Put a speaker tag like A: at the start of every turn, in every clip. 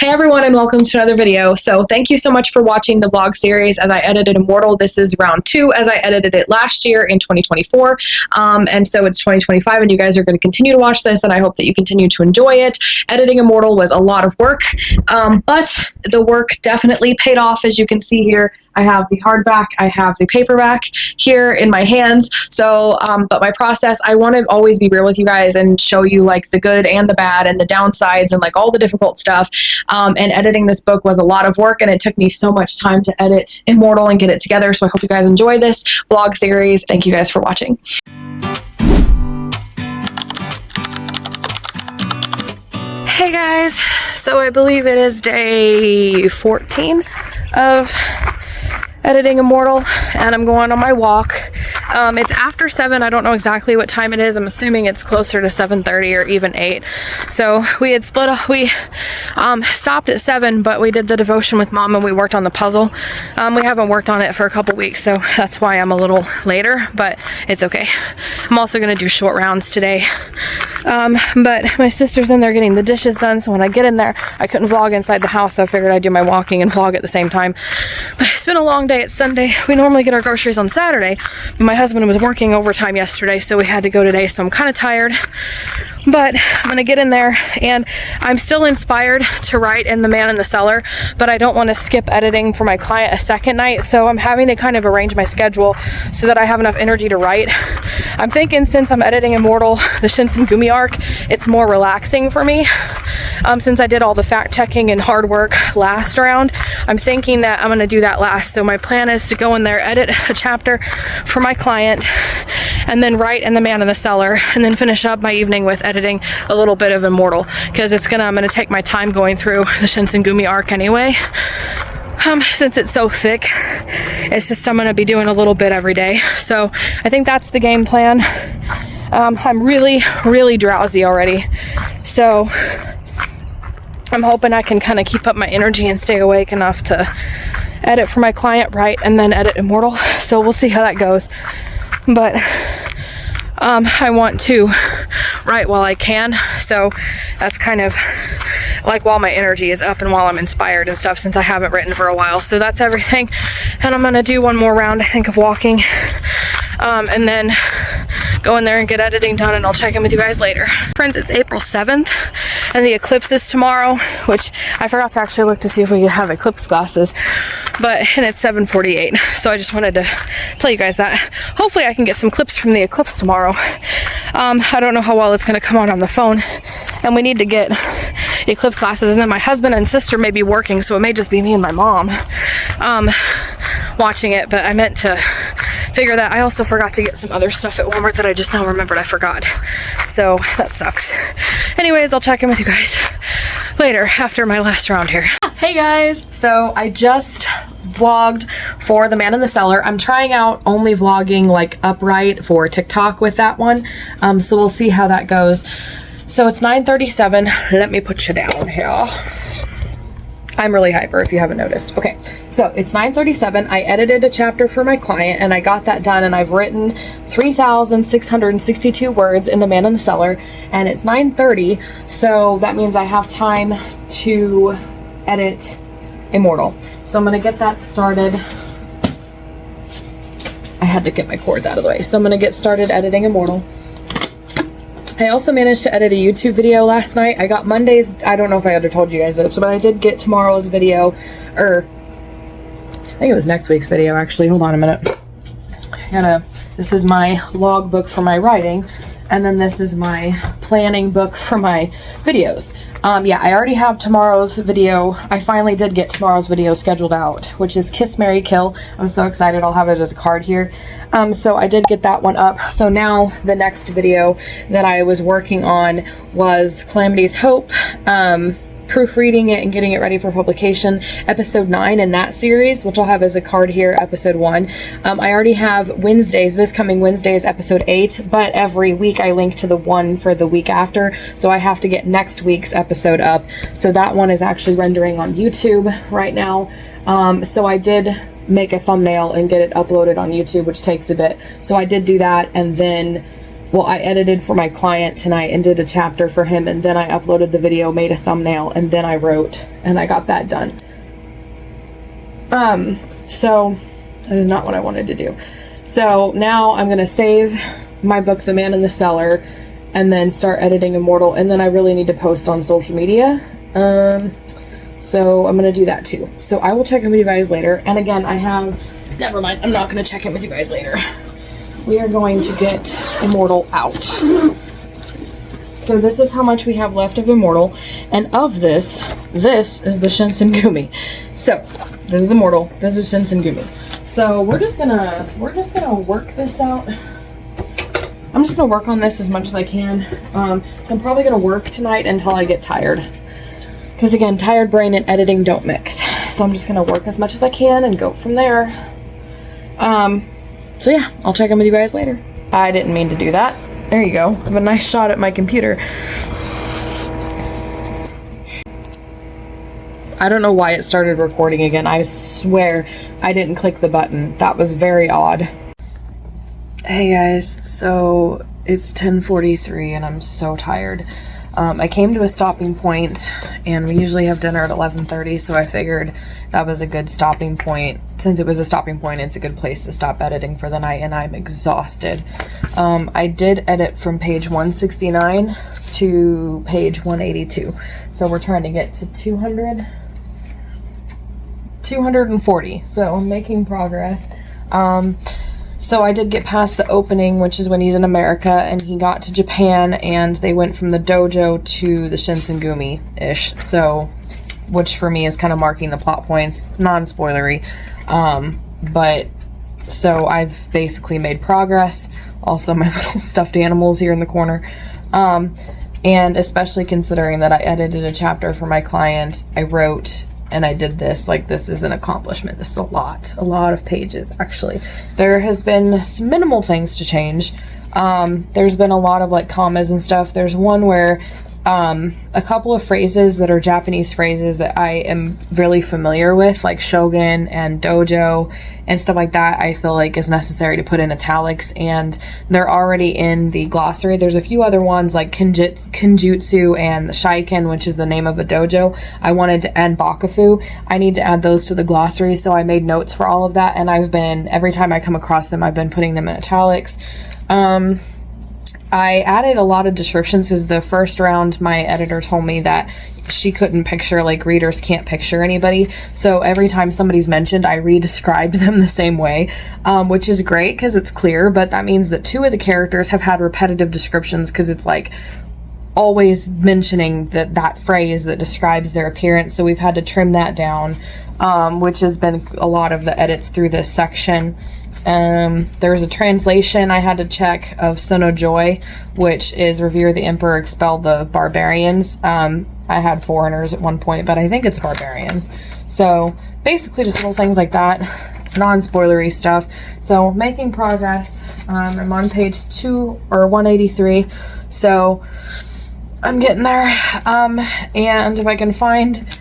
A: Hey everyone, and welcome to another video. So thank you so much for watching the vlog series as I edited Immortal. This is round 2 as I edited it last year in 2024. And so it's 2025 and you guys are going to continue to watch this, and I hope that you continue to enjoy it. Editing Immortal was a lot of work, but the work definitely paid off. As you can see here, I have the hardback, I have the paperback here in my hands. So, but my process, I want to always be real with you guys and show you like the good and the bad and the downsides and like all the difficult stuff. And editing this book was a lot of work, and it took me so much time to edit Immortal and get it together. So I hope you guys enjoy this vlog series. Thank you guys for watching. Hey guys, so I believe it is day 14 of editing Immortal, and I'm going on my walk. It's after 7. I don't know exactly what time it is. I'm assuming it's closer to 7:30 or even 8. So we had split up. We stopped at 7, but we did the devotion with Mom and we worked on the puzzle. We haven't worked on it for a couple weeks, so that's why I'm a little later, but it's okay. I'm also going to do short rounds today. But my sister's in there getting the dishes done, so when I get in there, I couldn't vlog inside the house, so I figured I'd do my walking and vlog at the same time. But it's been a long day. It's Sunday. We normally get our groceries on Saturday, but my husband was working overtime yesterday, so we had to go today, so I'm kind of tired. But I'm gonna get in there, and I'm still inspired to write in The Man in the Cellar, but I don't want to skip editing for my client a second night, so I'm having to kind of arrange my schedule so that I have enough energy to write. I'm thinking since I'm editing Immortal, the Shinsengumi arc, it's more relaxing for me. Since I did all the fact checking and hard work last round, I'm thinking that I'm gonna do that last. So my plan is to go in there, edit a chapter for my client, and then write in The Man in the Cellar, and then finish up my evening with editing a little bit of Immortal, because I'm gonna take my time going through the Shinsengumi arc anyway. Since it's so thick, it's just I'm gonna be doing a little bit every day. So I think that's the game plan. I'm really drowsy already, so I'm hoping I can kind of keep up my energy and stay awake enough to edit for my client, write, and then edit Immortal. So we'll see how that goes. But I want to write while I can, so that's kind of like while my energy is up and while I'm inspired and stuff, since I haven't written for a while. So that's everything, and I'm gonna do one more round, I think, of walking, and then go in there and get editing done, and I'll check in with you guys later. Friends, it's April 7th, and the eclipse is tomorrow, which I forgot to actually look to see if we could have eclipse glasses, and it's 7:48, so I just wanted to tell you guys that. Hopefully I can get some clips from the eclipse tomorrow. I don't know how well it's going to come out on the phone, and we need to get eclipse glasses, and then my husband and sister may be working, so it may just be me and my mom watching it, but I meant to figure that. I also forgot to get some other stuff at Walmart that I just now remembered I forgot, so that sucks. Anyways, I'll check in with you guys later after my last round here. Hey guys, so I just vlogged for The Man in the Cellar. I'm trying out only vlogging like upright for TikTok with that one, so we'll see how that goes. So it's 9:37. Let me put you down here. I'm really hyper if you haven't noticed. Okay, so it's 9:37. I edited a chapter for my client and I got that done, and I've written 3,662 words in The Man in the Cellar, and it's 9:30, so that means I have time to edit Immortal. So I'm gonna get that started. I had to get my cords out of the way. So I'm gonna get started editing Immortal. I also managed to edit a YouTube video last night. I got Monday's, I don't know if I ever told you guys this, but I did get tomorrow's video, or I think it was next week's video actually. Hold on a minute. This is my logbook for my writing, and then this is my planning book for my videos. Yeah, I already have tomorrow's video. I finally did get tomorrow's video scheduled out, which is Kiss, Marry, Kill. I'm so excited. I'll have it as a card here. So I did get that one up. So now the next video that I was working on was Calamity's Hope. Proofreading it and getting it ready for publication, episode 9 in that series, which I'll have as a card here, episode 1. I already have Wednesdays, this coming Wednesday is episode 8, but every week I link to the one for the week after, so I have to get next week's episode up. So that one is actually rendering on YouTube right now. So I did make a thumbnail and get it uploaded on YouTube, which takes a bit. So I did do that, and then well, I edited for my client tonight and did a chapter for him, and then I uploaded the video, made a thumbnail, and then I wrote, and I got that done. So that is not what I wanted to do. So now I'm going to save my book, The Man in the Cellar, and then start editing Immortal, and then I really need to post on social media. So I'm going to do that too. So I will check in with you guys later. And again, never mind, I'm not going to check in with you guys later. We are going to get Immortal out. So this is how much we have left of Immortal, and of this is the Shinsengumi. So this is Immortal, this is Shinsengumi. So we're just gonna work this out. I'm just gonna work on this as much as I can. So I'm probably gonna work tonight until I get tired, because again, tired brain and editing don't mix. So I'm just gonna work as much as I can and go from there. So yeah, I'll check in with you guys later. I didn't mean to do that. There you go. I have a nice shot at my computer. I don't know why it started recording again. I swear I didn't click the button. That was very odd. Hey guys, so it's 10:43 and I'm so tired. I came to a stopping point, and we usually have dinner at 11:30, so I figured that was a good stopping point. Since it was a stopping point, it's a good place to stop editing for the night, and I'm exhausted. I did edit from page 169 to page 182, so we're trying to get to 240, so I'm making progress. So I did get past the opening, which is when he's in America, and he got to Japan, and they went from the dojo to the Shinsengumi-ish, so, which for me is kind of marking the plot points, non-spoilery, but, so I've basically made progress. Also, my little stuffed animals here in the corner, and especially considering that I edited a chapter for my client, I wrote, and I did this, like, this is an accomplishment. This is a lot of pages, actually. There has been some minimal things to change. There's been a lot of, like, commas and stuff. There's one where a couple of phrases that are Japanese phrases that I am really familiar with, like shogun and dojo and stuff like that, I feel like is necessary to put in italics, and they're already in the glossary. There's a few other ones like Kenjutsu and the Shiken, which is the name of a dojo. I wanted to add Bakufu. I need to add those to the glossary, so I made notes for all of that, and every time I come across them, I've been putting them in italics. I added a lot of descriptions because the first round my editor told me that she couldn't picture, like, readers can't picture anybody, so every time somebody's mentioned I re-described them the same way, which is great because it's clear, but that means that 2 of the characters have had repetitive descriptions because it's like always mentioning that phrase that describes their appearance, so we've had to trim that down, which has been a lot of the edits through this section. There was a translation I had to check of Sono Joy, which is Revere the Emperor, Expel the Barbarians. I had foreigners at one point, but I think it's barbarians. So basically just little things like that, non-spoilery stuff. So making progress. I'm on page 183, so I'm getting there. And if I can find,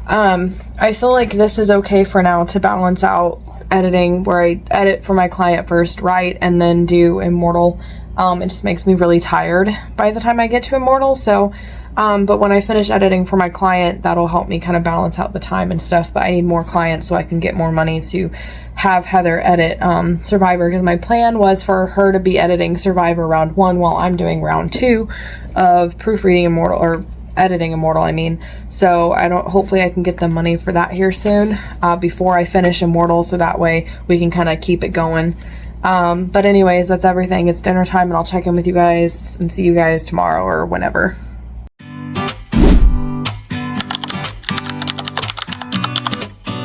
A: I feel like this is okay for now to balance out editing, where I edit for my client first, write, and then do Immortal. It just makes me really tired by the time I get to Immortal, so but when I finish editing for my client, that'll help me kind of balance out the time and stuff. But I need more clients so I can get more money to have Heather edit Survivor, because my plan was for her to be editing Survivor round 1 while I'm doing round 2 of proofreading Immortal, or editing Immortal, I mean. So hopefully I can get the money for that here soon, before I finish Immortal, so that way we can kind of keep it going. But anyways, that's everything. It's dinner time, and I'll check in with you guys and see you guys tomorrow or whenever.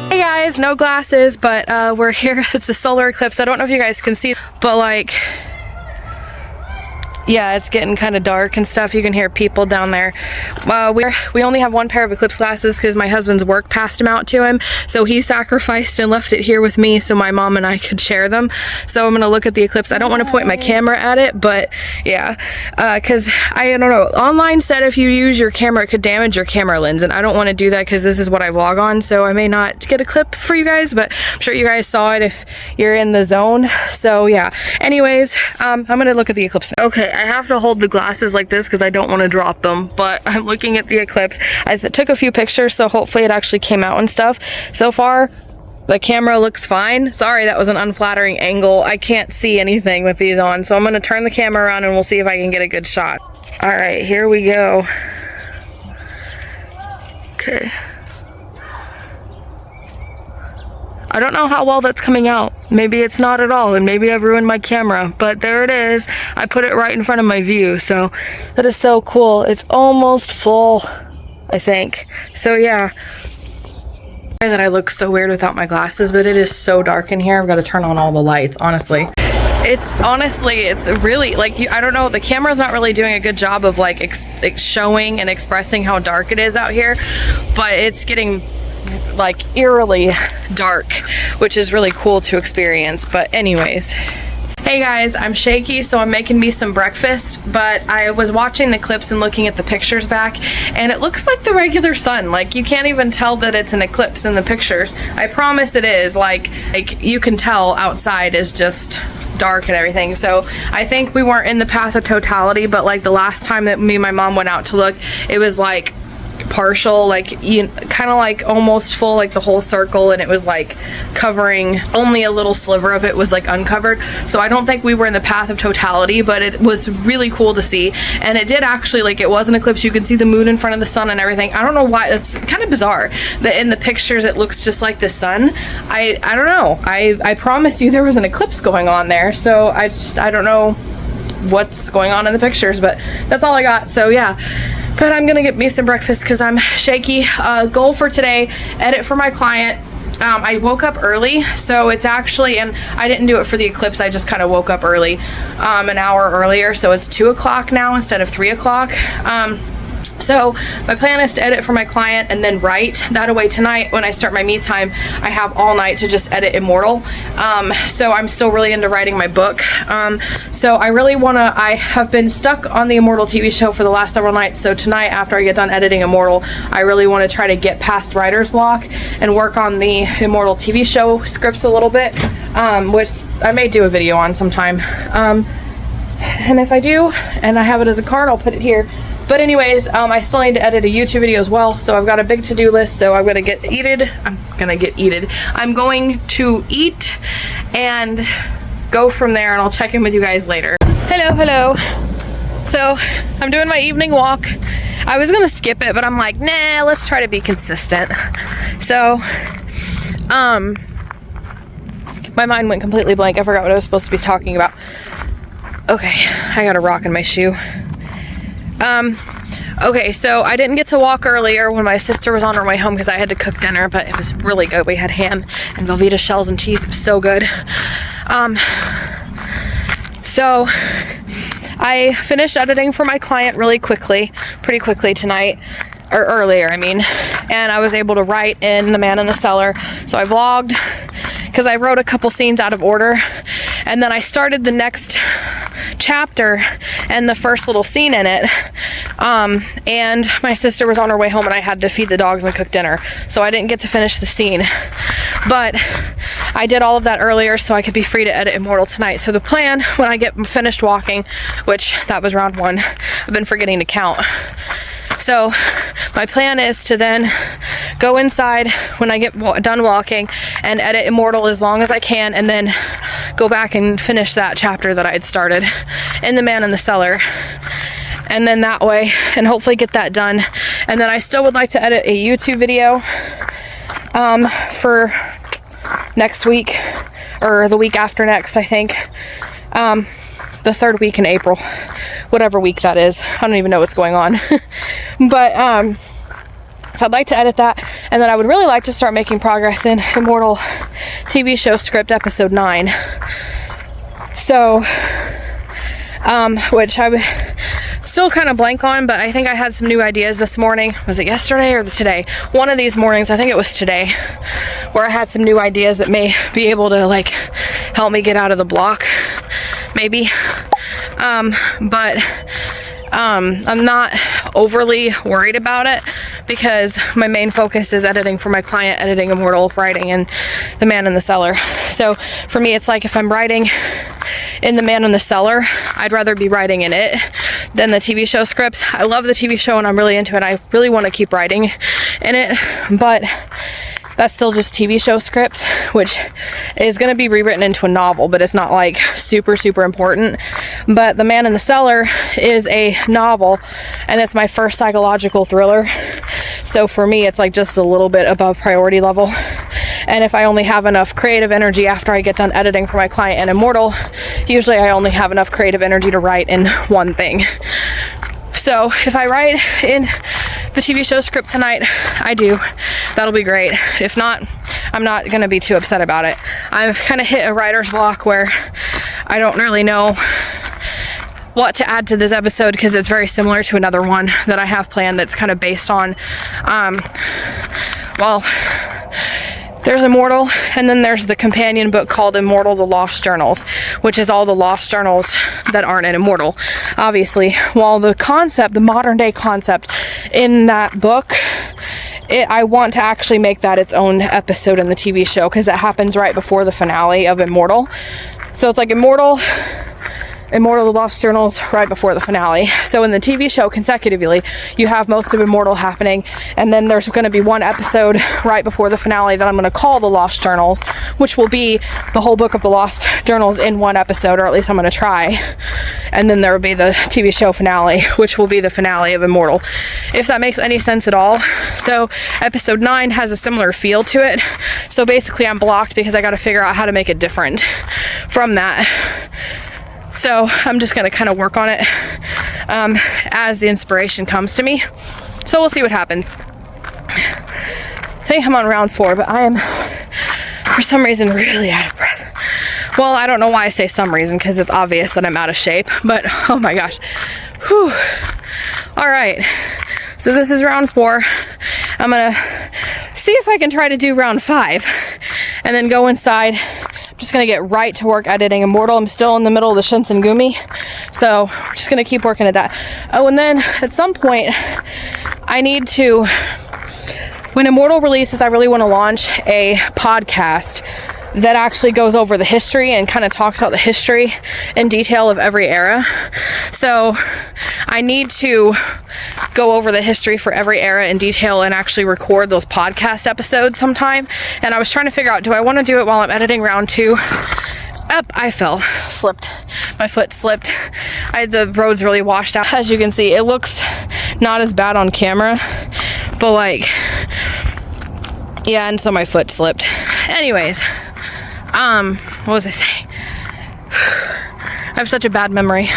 A: Hey guys, no glasses, but we're here. It's a solar eclipse. I don't know if you guys can see, but like, yeah, it's getting kind of dark and stuff. You can hear people down there. We only have one pair of Eclipse glasses because my husband's work passed them out to him. So he sacrificed and left it here with me so my mom and I could share them. So I'm gonna look at the Eclipse. I don't want to point my camera at it, but yeah, because I don't know. Online said if you use your camera, it could damage your camera lens, and I don't want to do that because this is what I vlog on. So I may not get a clip for you guys, but I'm sure you guys saw it if you're in the zone. So yeah. Anyways, I'm gonna look at the Eclipse. Okay, I have to hold the glasses like this because I don't want to drop them, but I'm looking at the Eclipse. I took a few pictures, so hopefully it actually came out and stuff. So far, the camera looks fine. Sorry, that was an unflattering angle. I can't see anything with these on, so I'm gonna turn the camera around and we'll see if I can get a good shot. All right, here we go. Okay. I don't know how well that's coming out. Maybe it's not at all, and maybe I've ruined my camera, but there it is. I put it right in front of my view, so that is so cool. It's almost full, I think. So yeah. That I look so weird without my glasses, but it is so dark in here. I've got to turn on all the lights, honestly. It's really like, I don't know, the camera's not really doing a good job of like showing and expressing how dark it is out here, but it's getting like eerily dark, which is really cool to experience. But anyways, hey guys, I'm shaky, so I'm making me some breakfast, but I was watching the clips and looking at the pictures back, and it looks like the regular sun. Like, you can't even tell that it's an eclipse in the pictures. I promise it is. Like you can tell outside is just dark and everything. So I think we weren't in the path of totality, but like the last time that me and my mom went out to look, it was like partial, like kind of like almost full, like the whole circle, and it was like covering only a little sliver of it was like uncovered. So I don't think we were in the path of totality, but it was really cool to see, and it did actually, like, it was an eclipse. You can see the moon in front of the sun and everything. I don't know why, it's kind of bizarre that in the pictures it looks just like the sun. I don't know. I promise you there was an eclipse going on there, so I don't know what's going on in the pictures, but that's all I got. So yeah, but I'm gonna get me some breakfast because I'm shaky. Goal for today: edit for my client. I woke up early, so it's actually, and I didn't do it for the eclipse, I just kind of woke up early, an hour earlier, so it's 2 o'clock now instead of 3 o'clock. So my plan is to edit for my client and then write. That way tonight when I start my me time, I have all night to just edit Immortal. So I'm still really into writing my book. So I have been stuck on the Immortal TV show for the last several nights. So tonight, after I get done editing Immortal, I really want to try to get past writer's block and work on the Immortal TV show scripts a little bit, which I may do a video on sometime. And if I do, and I have it as a card, I'll put it here. But anyways, I still need to edit a YouTube video as well, so I've got a big to-do list, so I'm going to eat and go from there, and I'll check in with you guys later. Hello. So, I'm doing my evening walk. I was going to skip it, but I'm like, nah, let's try to be consistent. So, my mind went completely blank. I forgot what I was supposed to be talking about. Okay, I got a rock in my shoe. Okay, so I didn't get to walk earlier when my sister was on her way home because I had to cook dinner, but it was really good. We had ham and Velveeta shells and cheese. It was so good. So I finished editing for my client pretty quickly tonight, or earlier, I mean, and I was able to write in The Man in the Cellar. So I vlogged because I wrote a couple scenes out of order, and then I started the next chapter and the first little scene in it, and my sister was on her way home and I had to feed the dogs and cook dinner, so I didn't get to finish the scene, but I did all of that earlier so I could be free to edit Immortal tonight. So the plan, when I get finished walking, which that was round 1, I've been forgetting to count. So my plan is to then go inside when I get done walking and edit Immortal as long as I can, and then go back and finish that chapter that I had started in The Man in the Cellar. And then that way, and hopefully get that done. And then I still would like to edit a YouTube video for next week, or the week after next, I think. The 3rd week in April, whatever week that is. I don't even know what's going on. But, so I'd like to edit that, and then I would really like to start making progress in Immortal TV show script episode 9. So, which I still kind of blank on, but I think I had some new ideas this morning. Was it yesterday or today? One of these mornings, I think it was today, where I had some new ideas that may be able to like help me get out of the block, maybe. I'm not overly worried about it because my main focus is editing for my client, Editing Immortal, writing in The Man in the Cellar. So for me, it's like if I'm writing in The Man in the Cellar, I'd rather be writing in it than the TV show scripts. I love the TV show and I'm really into it. I really want to keep writing in it, but that's still just TV show scripts, which is going to be rewritten into a novel, but it's not like super important. But The Man in the Cellar is a novel and it's my first psychological thriller. So for me, it's like just a little bit above priority level. And if I only have enough creative energy after I get done editing for my client and Immortal, usually I only have enough creative energy to write in one thing. So if I write in the TV show script tonight, I do. That'll be great. If not, I'm not going to be too upset about it. I've kind of hit a writer's block where I don't really know what to add to this episode because it's very similar to another one that I have planned that's kind of based on, there's Immortal, and then there's the companion book called Immortal, the Lost Journals, which is all the lost journals that aren't in Immortal. Obviously, while the concept, the modern day concept in that book, I want to actually make that its own episode in the TV show because it happens right before the finale of Immortal. So it's like Immortal, the Lost Journals right before the finale. So in the TV show consecutively, you have most of Immortal happening, and then there's going to be one episode right before the finale that I'm going to call The Lost Journals, which will be the whole book of the Lost Journals in one episode, or at least I'm going to try. And then there will be the TV show finale, which will be the finale of Immortal, if that makes any sense at all. So episode 9 has a similar feel to it. So basically I'm blocked because I got to figure out how to make it different from that. So I'm just going to kind of work on it as the inspiration comes to me. So we'll see what happens. I think I'm on round 4, but I am, for some reason, really out of breath. Well, I don't know why I say some reason, because it's obvious that I'm out of shape, but oh my gosh. Whew. All right. So this is round 4. I'm going to see if I can try to do round 5 and then go inside. Just gonna get right to work editing Immortal. I'm still in the middle of the Shinsengumi, so we're just gonna keep working at that. Oh, and then at some point I need to, when Immortal releases, I really want to launch a podcast that actually goes over the history and kind of talks about the history in detail of every era. So I need to go over the history for every era in detail and actually record those podcast episodes sometime. And I was trying to figure out, do I want to do it while I'm editing round 2? I fell, slipped. My foot slipped. The road's really washed out. As you can see, it looks not as bad on camera, but like, yeah, and so my foot slipped. Anyways, what was I saying? I have such a bad memory.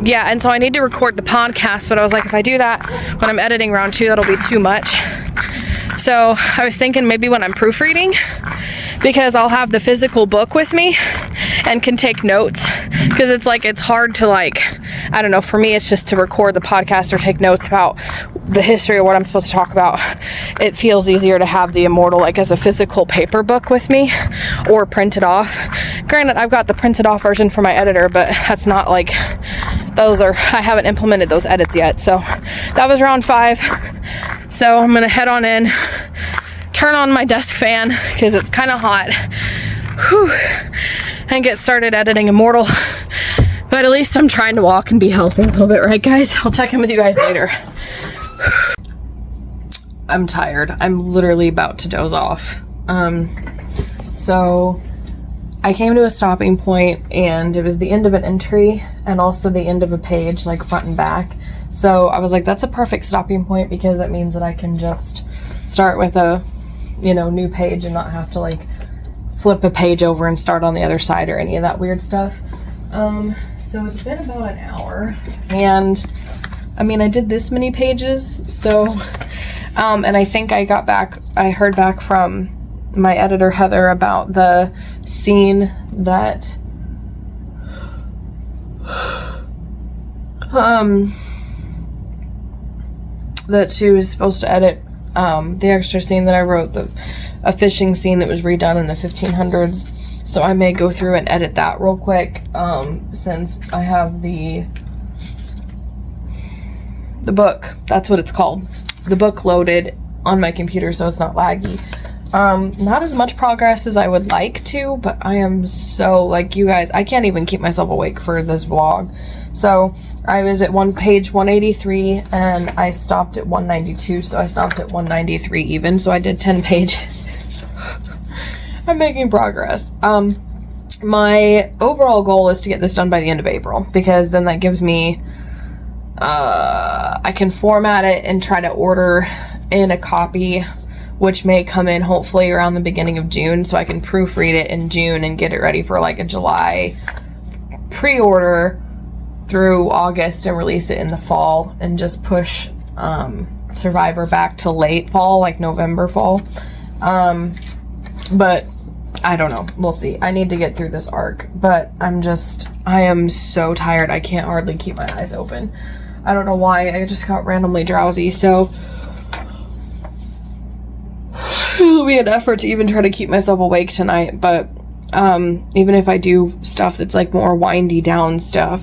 A: Yeah, and so I need to record the podcast, but I was like, if I do that when I'm editing round 2, that'll be too much. So I was thinking maybe when I'm proofreading, because I'll have the physical book with me and can take notes, because it's hard to, like, I don't know, for me it's just to record the podcast or take notes about the history of what I'm supposed to talk about. It feels easier to have the Immortal like as a physical paper book with me or printed off. Granted, I've got the printed off version for my editor, but that's not like, I haven't implemented those edits yet. So that was round 5. So I'm gonna head on in, turn on my desk fan because it's kind of hot. Whew. And get started editing Immortal. But at least I'm trying to walk and be healthy a little bit, right guys? I'll check in with you guys later. I'm tired. I'm literally about to doze off. So I came to a stopping point and it was the end of an entry and also the end of a page, like front and back. So I was like, that's a perfect stopping point because it means that I can just start with a, new page and not have to like flip a page over and start on the other side or any of that weird stuff. So it's been about an hour and I did this many pages. So, and I think I heard back from my editor, Heather, about the scene that that she was supposed to edit the extra scene that I wrote, a fishing scene that was redone in the 1500s. So I may go through and edit that real quick, since I have the book, that's what it's called, the book loaded on my computer, so it's not laggy. Not as much progress as I would like to, but I am so, like, you guys, I can't even keep myself awake for this vlog. So I was at page 183 and I stopped at 192, so I stopped at 193 even, so I did 10 pages. I'm making progress. My overall goal is to get this done by the end of April, because then that gives me, I can format it and try to order in a copy, which may come in hopefully around the beginning of June, so I can proofread it in June and get it ready for like a July pre-order through August and release it in the fall, and just push Survivor back to late fall, like November fall. But I don't know, we'll see. I need to get through this arc, but I am so tired, I can't hardly keep my eyes open. I don't know why, I just got randomly drowsy, so it'll be an effort to even try to keep myself awake tonight. But even if I do stuff that's like more windy down stuff,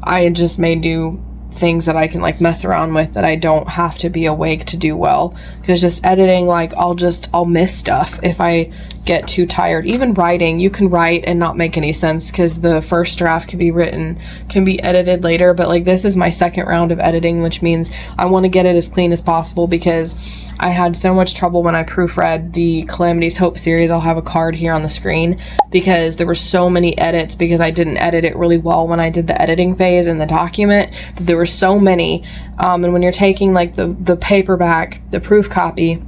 A: I just may do things that I can like mess around with that I don't have to be awake to do well, because just editing, like I'll miss stuff if I get too tired. Even writing, you can write and not make any sense because the first draft can be edited later, but like this is my second round of editing, which means I want to get it as clean as possible, because I had so much trouble when I proofread the Calamity's Hope series. I'll have a card here on the screen, because there were so many edits, because I didn't edit it really well when I did the editing phase in the document, that there were so many. And when you're taking like the paperback, the proof copy,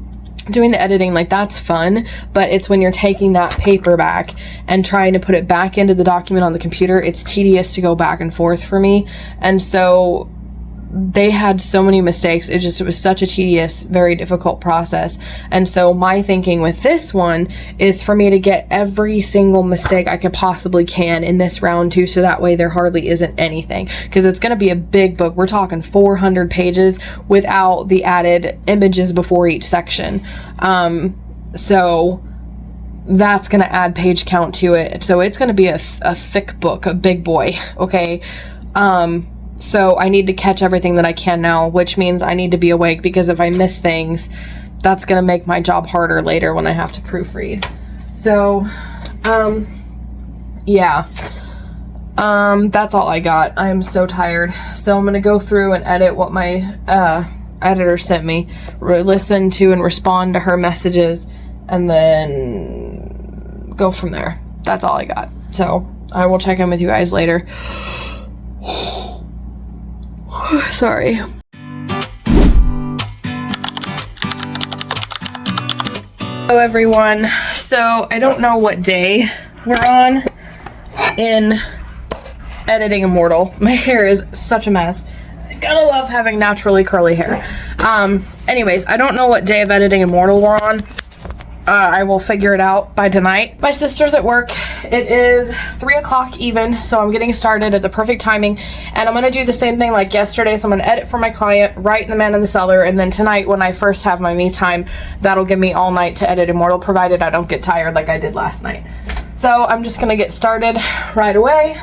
A: doing the editing, like that's fun, but it's when you're taking that paperback and trying to put it back into the document on the computer, it's tedious to go back and forth for me. And so they had so many mistakes. It was such a tedious, very difficult process. And so my thinking with this one is for me to get every single mistake I could possibly can in this round too, so that way there hardly isn't anything, because it's going to be a big book. We're talking 400 pages without the added images before each section. So that's going to add page count to it. So it's going to be a thick book, a big boy. Okay. So I need to catch everything that I can now, which means I need to be awake, because if I miss things, that's going to make my job harder later when I have to proofread. So, yeah. That's all I got. I'm so tired. So I'm going to go through and edit what my editor sent me, listen to and respond to her messages, and then go from there. That's all I got. So I will check in with you guys later. Sorry. Hello everyone. So I don't know what day we're on in Editing Immortal. My hair is such a mess. I gotta love having naturally curly hair. Anyways, I don't know what day of Editing Immortal we're on. I will figure it out by tonight. My sister's at work. It is 3 o'clock even, so I'm getting started at the perfect timing, and I'm gonna do the same thing like yesterday. So I'm gonna edit for my client, write The Man in the Cellar, and then tonight when I first have my me time, that'll give me all night to edit Immortal, provided I don't get tired like I did last night. So I'm just gonna get started right away,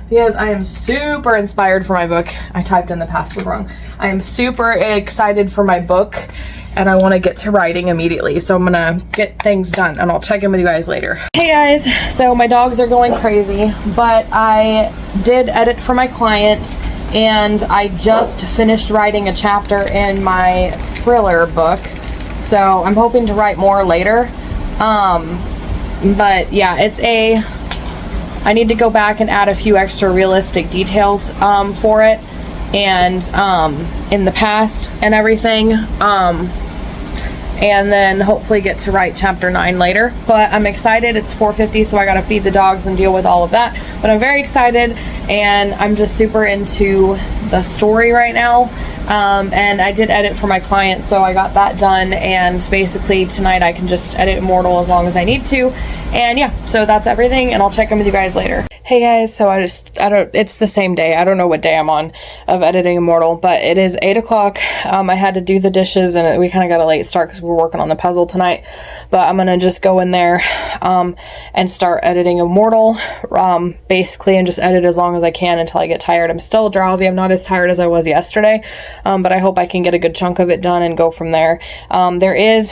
A: because I am super inspired for my book. I typed in the password wrong. I am super excited for my book, and I want to get to writing immediately. So I'm gonna get things done, and I'll check in with you guys later. Hey guys, so my dogs are going crazy, but I did edit for my client, and I just finished writing a chapter in my thriller book. So I'm hoping to write more later. But yeah, I need to go back and add a few extra realistic details for it, and in the past and everything, and then hopefully get to write chapter 9 later. But I'm excited. It's 4:50, so I gotta feed the dogs and deal with all of that, but I'm very excited, and I'm just super into the story right now. and I did edit for my client, so I got that done, and basically tonight I can just edit Immortal as long as I need to. And yeah, so that's everything, and I'll check in with you guys later. Hey guys, so it's the same day. I don't know what day I'm on of editing Immortal, but it is 8 o'clock. I had to do the dishes, and we kind of got a late start because we're working on the puzzle tonight. But I'm gonna just go in there and start editing Immortal, basically, and just edit as long as I can until I get tired. I'm still drowsy. I'm not as tired as I was yesterday, but I hope I can get a good chunk of it done and go from there. There is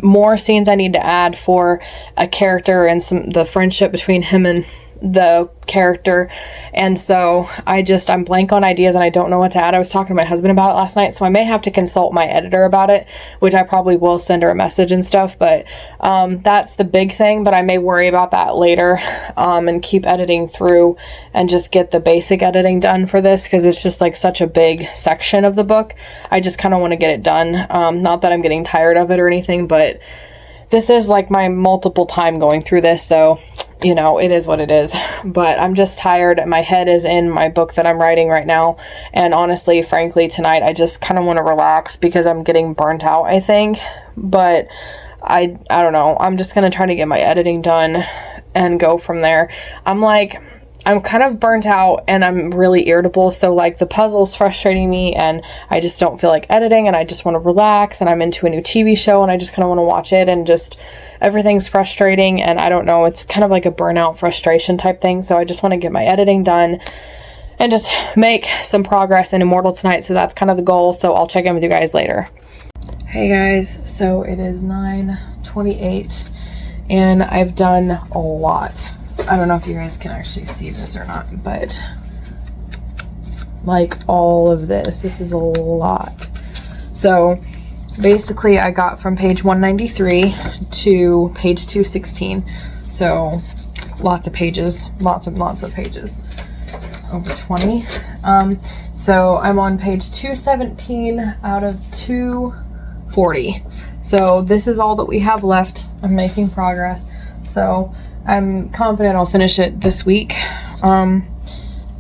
A: more scenes I need to add for a character and the friendship between him and the character, and so I'm blank on ideas and I don't know what to add. I was talking to my husband about it last night, so I may have to consult my editor about it, which I probably will send her a message and stuff, but that's the big thing. But I may worry about that later, and keep editing through and just get the basic editing done for this, because it's just like such a big section of the book. I just kind of want to get it done. Not that I'm getting tired of it or anything, but this is like my multiple time going through this, so you know, it is what it is. But I'm just tired. My head is in my book that I'm writing right now, and honestly, frankly, tonight I just kind of want to relax because I'm getting burnt out, I think. But I don't know, I'm just gonna try to get my editing done and go from there. I'm kind of burnt out and I'm really irritable, so like the puzzle's frustrating me and I just don't feel like editing, and I just want to relax, and I'm into a new TV show and I just kind of want to watch it, and just everything's frustrating, and I don't know, it's kind of like a burnout frustration type thing. So I just want to get my editing done and just make some progress in Immortal tonight, so that's kind of the goal. So I'll check in with you guys later. Hey guys, so it is 9:28 and I've done a lot. I don't know if you guys can actually see this or not, but like all of this is a lot. So basically I got from page 193 to page 216. So lots of pages, lots of pages, over 20. So I'm on page 217 out of 240. So this is all that we have left. I'm making progress. So I'm confident I'll finish it this week.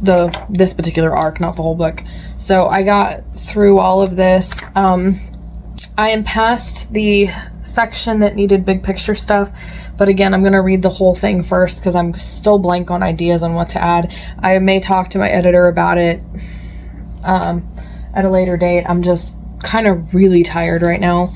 A: This particular arc, not the whole book. So I got through all of this. I am past the section that needed big picture stuff, but again, I'm gonna read the whole thing first because I'm still blank on ideas on what to add. I may talk to my editor about it at a later date. I'm just kind of really tired right now,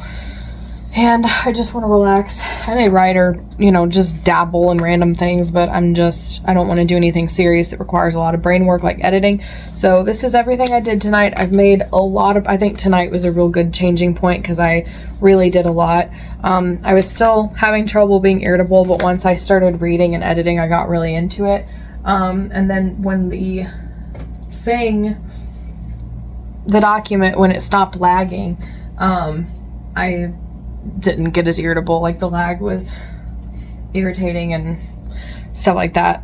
A: and I just want to relax. I may write or, you know, just dabble in random things, but I don't want to do anything serious that requires a lot of brain work like editing. So this is everything I did tonight. I've made a lot of, I think tonight was a real good changing point because I really did a lot. I was still having trouble being irritable, but once I started reading and editing, I got really into it. And then when the document, when it stopped lagging, I didn't get as irritable. Like the lag was irritating and stuff like that.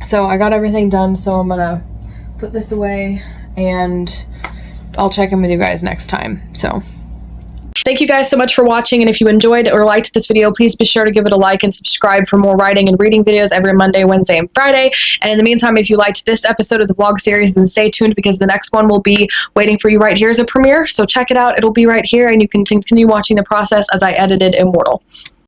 A: So I got everything done, so I'm gonna put this away and I'll check in with you guys next time. So thank you guys so much for watching, and if you enjoyed or liked this video, please be sure to give it a like and subscribe for more writing and reading videos every Monday, Wednesday, and Friday. And in the meantime, if you liked this episode of the vlog series, then stay tuned because the next one will be waiting for you right here as a premiere. So check it out. It'll be right here, and you can continue watching the process as I edited Immortal.